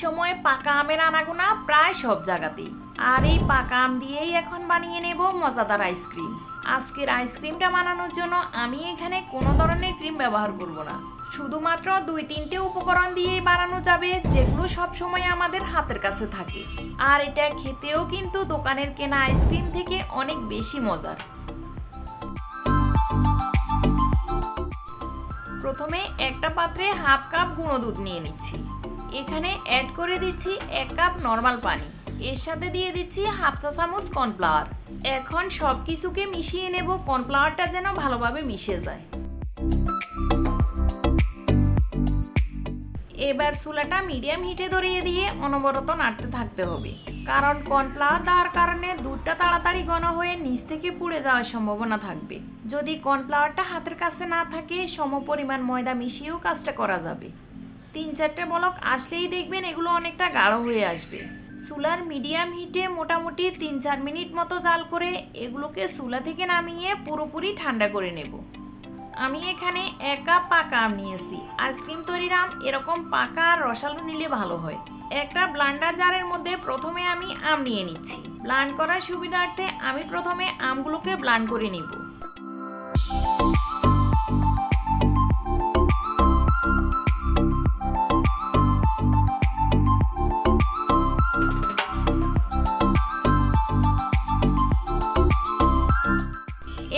সময় পাকা আমের আনাগোনা প্রায় সব জায়গাতেই। আর এই পাকা আম দিয়েই এখন বানিয়ে নেব মজাদার আইসক্রিম। আজকের আইসক্রিমটা বানানোর জন্য আমি এখানে কোনো ধরনের ক্রিম ব্যবহার করব না, শুধুমাত্র 2-3টে উপকরণ দিয়েই বানানো যাবে, যেগুলো সব সময় আমাদের হাতের কাছে থাকে। আর এটা খেতেও কিন্তু দোকানের কেনা আইসক্রিম থেকে অনেক বেশি মজার। প্রথমে একটা পাত্রে হাফ কাপ গুঁড়ো দুধ নিয়ে নিচ্ছি। এখানে অ্যাড করে দিচ্ছি 1 কাপ নর্মাল পানি। এর সাথে দিয়ে দিচ্ছি হাফ চা চামচ কর্নফ্লাওয়ার। এখন সব কিছুকে মিশিয়ে নেব, কর্নফ্লাওয়ারটা যেন ভালোভাবে মিশে যায়। এবার চুলাটা মিডিয়াম হিটে ধরিয়ে দিয়ে অনবরত নাড়তে থাকতে হবে, কারণ কর্নফ্লাওয়ার দেওয়ার কারণে দুধটা তাড়াতাড়ি ঘন হয়ে নিচ থেকে পুড়ে যাওয়ার সম্ভাবনা থাকবে। যদি কর্নফ্লাওয়ারটা হাতের কাছে না থাকে, সমপরিমাণ ময়দা মিশিয়েও কাজটা করা যাবে। 3-4টে বলক আসলেই দেখবেন এগুলো অনেকটা গাঢ় হয়ে আসবে। চুলার মিডিয়াম হিটে মোটামুটি 3-4 মিনিট মতো জাল করে এগুলোকে চুলা থেকে নামিয়ে পুরোপুরি ঠান্ডা করে নেব। আমি এখানে 1 কাপ পাকা আম নিয়েছি। আইসক্রিম তৈরির আম এরকম পাকা আর রসালো নিলে ভালো হয়। একটা ব্লান্ডার জারের মধ্যে প্রথমে আমি আম নিয়ে নিচ্ছি। ব্লান্ড করার সুবিধার্থে আমি প্রথমে আমগুলোকে ব্লান্ড করে নিব।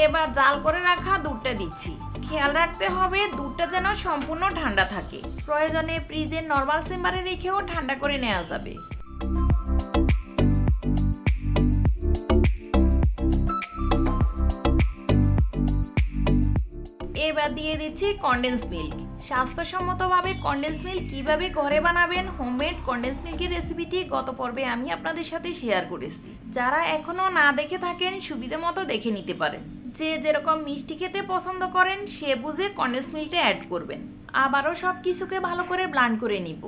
এবার জাল করে রাখা দুধটা দিচ্ছি। খেয়াল রাখতে হবে দুধটা যেন সম্পূর্ণ ঠান্ডা থাকে। প্রয়োজনে ফ্রিজের নরমাল চেম্বারে রেখেও ঠান্ডা করে নেওয়া যাবে। এবার দিয়ে দিচ্ছি কনডেন্স মিল্ক। স্বাস্থ্যসম্মতভাবে কনডেন্স মিল্ক কিভাবে ঘরে বানাবেন, হোমমেড কনডেন্স মিল্কের রেসিপিটি গত পর্বে আমি আপনাদের সাথে শেয়ার করেছি। যারা এখনো না দেখে থাকেন, সুবিধা মতো দেখে নিতে পারেন। যে যেরকম মিষ্টি খেতে পছন্দ করেন সে বুঝে কনডেন্স মিল্কটা অ্যাড করবেন। আবারও সব কিছুকে ভালো করে ব্লান্ড করে নিব।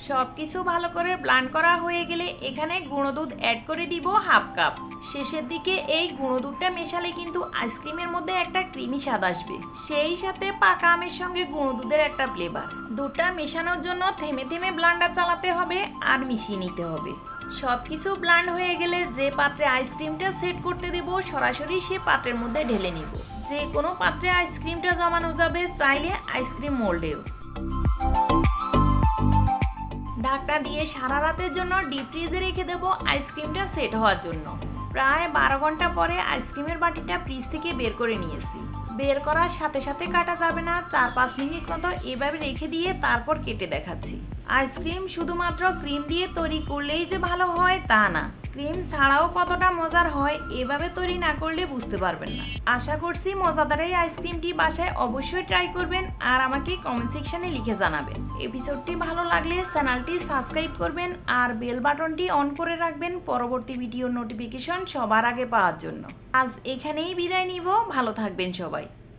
সব কিছু ভালো করে ব্লান্ড করা হয়ে গেলে এখানে গুঁড়ো দুধ অ্যাড করে দিব হাফ কাপ। শেষের দিকে এই গুঁড়ো দুধটা মেশালে কিন্তু আইসক্রিমের মধ্যে একটা ক্রিমি স্বাদ আসবে। সেই সাথে পাকা আমের সঙ্গে গুঁড়ো দুধের একটা ফ্লেভার। দুধটা মেশানোর জন্য থেমে থেমে ব্লান্ডার চালাতে হবে আর মিশিয়ে নিতে হবে। সব কিছু ব্লান্ড হয়ে গেলে যে পাত্রে আইসক্রিমটা সেট করতে দেব, সরাসরি সে পাত্রের মধ্যে ঢেলে নিব। যে কোনো পাত্রে আইসক্রিমটা জমানো যাবে, চাইলে আইসক্রিম মোল্ডেও। ঢাকনা দিয়ে সারা রাতের জন্য ডিপ ফ্রিজে রেখে দেবো আইসক্রিমটা সেট হওয়ার জন্য। প্রায় 12 ঘন্টা পরে আইসক্রিমের বাটিটা ফ্রিজ থেকে বের করে নিয়েছি। বের করার সাথে সাথে কাটা যাবে না, 4-5 মিনিট মতো এভাবে রেখে দিয়ে তারপর কেটে দেখাচ্ছি। আইসক্রিম শুধুমাত্র ক্রিম দিয়ে তৈরি করলেই যে ভালো হয় তা না, ক্রিম ছাড়াও কতটা মজার হয় এভাবে তৈরি না করলে বুঝতে পারবেন না। আশা করছি মজাদার এই আইসক্রিমটি বাসায় অবশ্যই ট্রাই করবেন আর আমাকে কমেন্ট সেকশনে লিখে জানাবেন। এপিসোডটি ভালো লাগলে চ্যানেলটি সাবস্ক্রাইব করবেন আর বেল বাটনটি অন করে রাখবেন পরবর্তী ভিডিওর নোটিফিকেশন সবার আগে পাওয়ার জন্য। আজ এখানেই বিদায় নিব, ভালো থাকবেন সবাই।